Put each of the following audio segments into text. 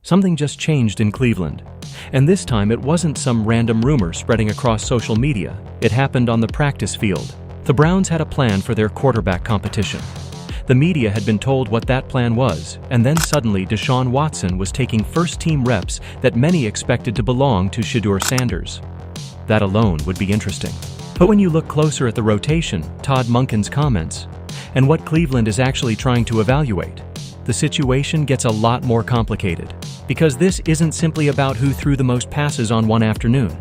Something just changed in Cleveland. And this time it wasn't some random rumor spreading across social media. It happened on the practice field. The Browns had a plan for their quarterback competition. The media had been told what that plan was, and then suddenly Deshaun Watson was taking first-team reps that many expected to belong to Shedeur Sanders. That alone would be interesting. But when you look closer at the rotation, Todd Monken's comments, and what Cleveland is actually trying to evaluate, the situation gets a lot more complicated. Because this isn't simply about who threw the most passes on one afternoon.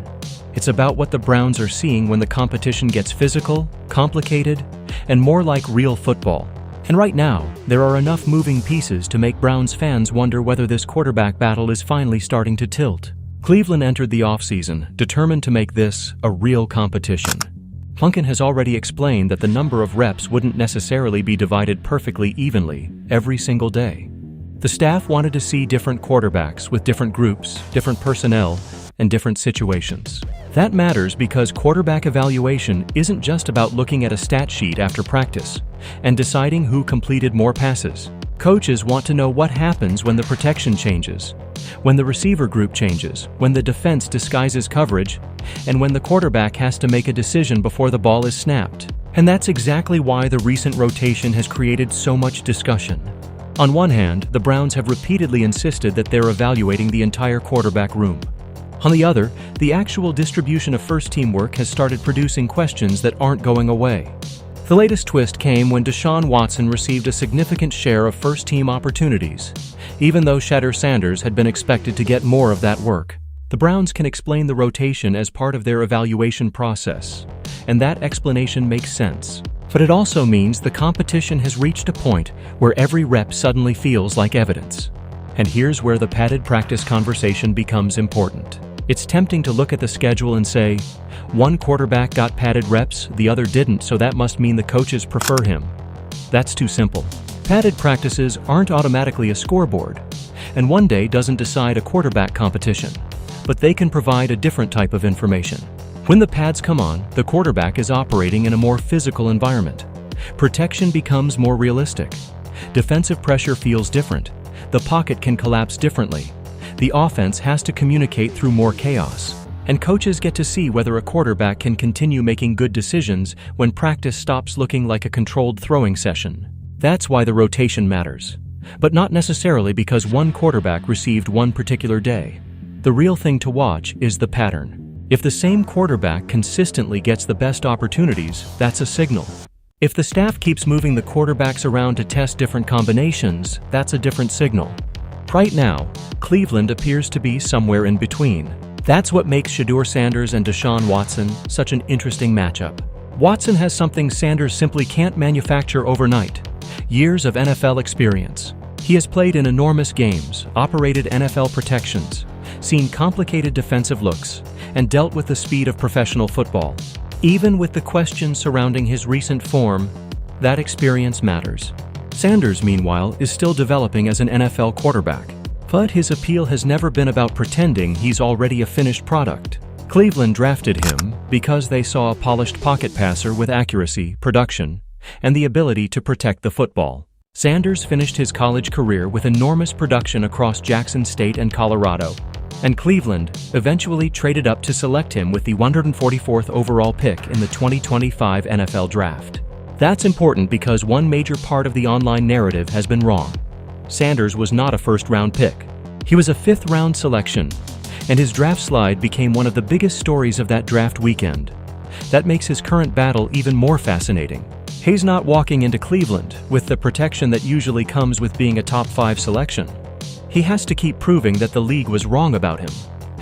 It's about what the Browns are seeing when the competition gets physical, complicated, and more like real football. And right now, there are enough moving pieces to make Browns fans wonder whether this quarterback battle is finally starting to tilt. Cleveland entered the offseason determined to make this a real competition. Monken has already explained that the number of reps wouldn't necessarily be divided perfectly evenly every single day. The staff wanted to see different quarterbacks with different groups, different personnel, and different situations. That matters because quarterback evaluation isn't just about looking at a stat sheet after practice and deciding who completed more passes. Coaches want to know what happens when the protection changes, when the receiver group changes, when the defense disguises coverage, and when the quarterback has to make a decision before the ball is snapped. And that's exactly why the recent rotation has created so much discussion. On one hand, the Browns have repeatedly insisted that they're evaluating the entire quarterback room. On the other, the actual distribution of first-team work has started producing questions that aren't going away. The latest twist came when Deshaun Watson received a significant share of first-team opportunities, even though Shedeur Sanders had been expected to get more of that work. The Browns can explain the rotation as part of their evaluation process, and that explanation makes sense. But it also means the competition has reached a point where every rep suddenly feels like evidence. And here's where the padded practice conversation becomes important. It's tempting to look at the schedule and say, one quarterback got padded reps, the other didn't, so that must mean the coaches prefer him. That's too simple. Padded practices aren't automatically a scoreboard, and one day doesn't decide a quarterback competition, but they can provide a different type of information. When the pads come on, the quarterback is operating in a more physical environment. Protection becomes more realistic. Defensive pressure feels different. The pocket can collapse differently. The offense has to communicate through more chaos. And coaches get to see whether a quarterback can continue making good decisions when practice stops looking like a controlled throwing session. That's why the rotation matters. But not necessarily because one quarterback received one particular day. The real thing to watch is the pattern. If the same quarterback consistently gets the best opportunities, that's a signal. If the staff keeps moving the quarterbacks around to test different combinations, that's a different signal. Right now, Cleveland appears to be somewhere in between. That's what makes Shedeur Sanders and Deshaun Watson such an interesting matchup. Watson has something Sanders simply can't manufacture overnight: years of NFL experience. He has played in enormous games, operated NFL protections, seen complicated defensive looks, and dealt with the speed of professional football. Even with the questions surrounding his recent form, that experience matters. Sanders, meanwhile, is still developing as an NFL quarterback. But his appeal has never been about pretending he's already a finished product. Cleveland drafted him because they saw a polished pocket passer with accuracy, production, and the ability to protect the football. Sanders finished his college career with enormous production across Jackson State and Colorado. And Cleveland eventually traded up to select him with the 144th overall pick in the 2025 NFL Draft. That's important because one major part of the online narrative has been wrong. Sanders was not a first-round pick. He was a fifth-round selection, and his draft slide became one of the biggest stories of that draft weekend. That makes his current battle even more fascinating. He's not walking into Cleveland with the protection that usually comes with being a top-5 selection. He has to keep proving that the league was wrong about him.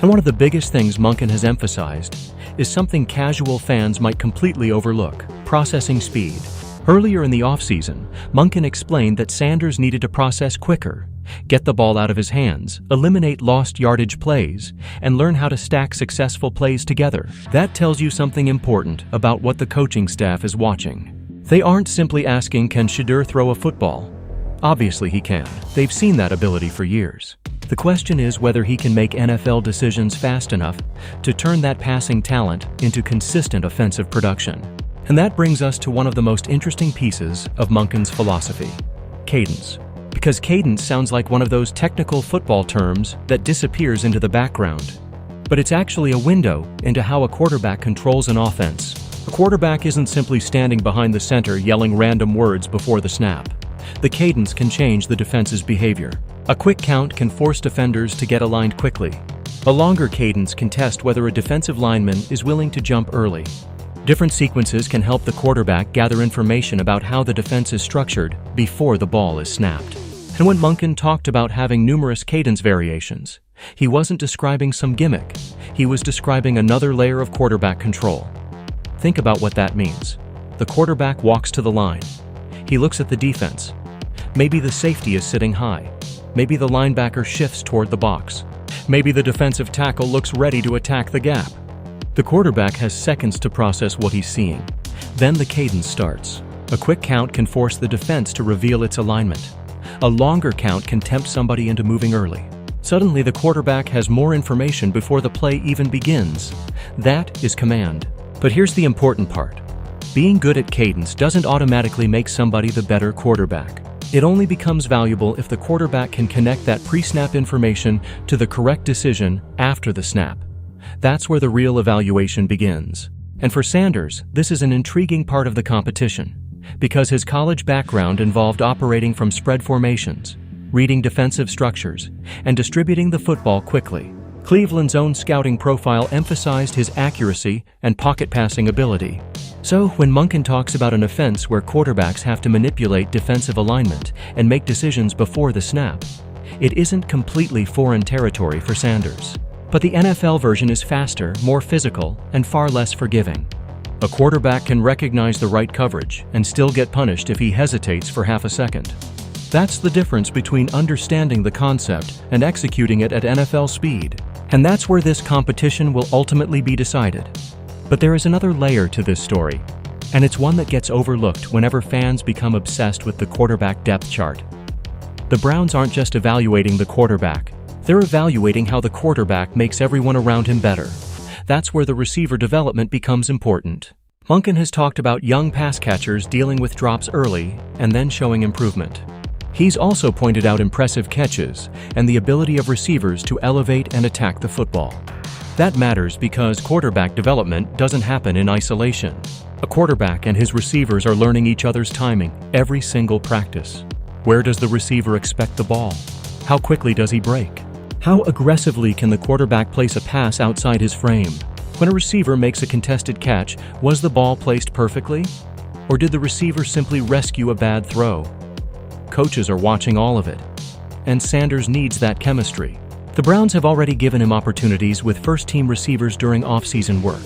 And one of the biggest things Monken has emphasized is something casual fans might completely overlook: processing speed. Earlier in the offseason, Monken explained that Sanders needed to process quicker, get the ball out of his hands, eliminate lost yardage plays, and learn how to stack successful plays together. That tells you something important about what the coaching staff is watching. They aren't simply asking, can Shedeur throw a football? Obviously he can. They've seen that ability for years. The question is whether he can make NFL decisions fast enough to turn that passing talent into consistent offensive production. And that brings us to one of the most interesting pieces of Monken's philosophy: cadence. because cadence sounds like one of those technical football terms that disappears into the background. But it's actually a window into how a quarterback controls an offense. A quarterback isn't simply standing behind the center yelling random words before the snap. The cadence can change the defense's behavior. A quick count can force defenders to get aligned quickly. A longer cadence can test whether a defensive lineman is willing to jump early. Different sequences can help the quarterback gather information about how the defense is structured before the ball is snapped. And when Monken talked about having numerous cadence variations, he wasn't describing some gimmick. He was describing another layer of quarterback control. Think about what that means. The quarterback walks to the line. He looks at the defense. Maybe the safety is sitting high. Maybe the linebacker shifts toward the box. Maybe the defensive tackle looks ready to attack the gap. The quarterback has seconds to process what he's seeing. Then the cadence starts. A quick count can force the defense to reveal its alignment. A longer count can tempt somebody into moving early. Suddenly, the quarterback has more information before the play even begins. That is command. But here's the important part. Being good at cadence doesn't automatically make somebody the better quarterback. It only becomes valuable if the quarterback can connect that pre-snap information to the correct decision after the snap. That's where the real evaluation begins. And for Sanders, this is an intriguing part of the competition, because his college background involved operating from spread formations, reading defensive structures, and distributing the football quickly. Cleveland's own scouting profile emphasized his accuracy and pocket passing ability. So, when Monken talks about an offense where quarterbacks have to manipulate defensive alignment and make decisions before the snap, it isn't completely foreign territory for Sanders. But the NFL version is faster, more physical, and far less forgiving. A quarterback can recognize the right coverage and still get punished if he hesitates for half a second. That's the difference between understanding the concept and executing it at NFL speed. And that's where this competition will ultimately be decided. But there is another layer to this story, and it's one that gets overlooked whenever fans become obsessed with the quarterback depth chart. The Browns aren't just evaluating the quarterback, they're evaluating how the quarterback makes everyone around him better. That's where the receiver development becomes important. Monken has talked about young pass catchers dealing with drops early and then showing improvement. He's also pointed out impressive catches and the ability of receivers to elevate and attack the football. That matters because quarterback development doesn't happen in isolation. A quarterback and his receivers are learning each other's timing every single practice. Where does the receiver expect the ball? How quickly does he break? How aggressively can the quarterback place a pass outside his frame? When a receiver makes a contested catch, was the ball placed perfectly? Or did the receiver simply rescue a bad throw? Coaches are watching all of it, and Sanders needs that chemistry. The Browns have already given him opportunities with first-team receivers during off-season work,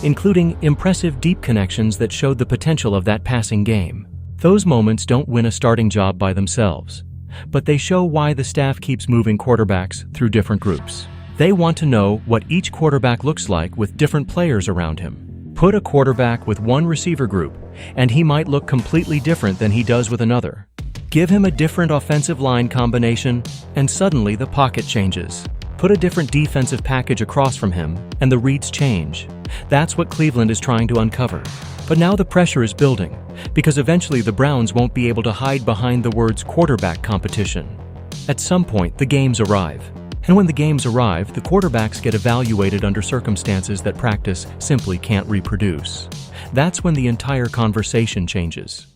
including impressive deep connections that showed the potential of that passing game. Those moments don't win a starting job by themselves, but they show why the staff keeps moving quarterbacks through different groups. They want to know what each quarterback looks like with different players around him. Put a quarterback with one receiver group, and he might look completely different than he does with another. Give him a different offensive line combination, and suddenly the pocket changes. Put a different defensive package across from him, and the reads change. That's what Cleveland is trying to uncover. But now the pressure is building, because eventually the Browns won't be able to hide behind the words quarterback competition. At some point, the games arrive. And when the games arrive, the quarterbacks get evaluated under circumstances that practice simply can't reproduce. That's when the entire conversation changes.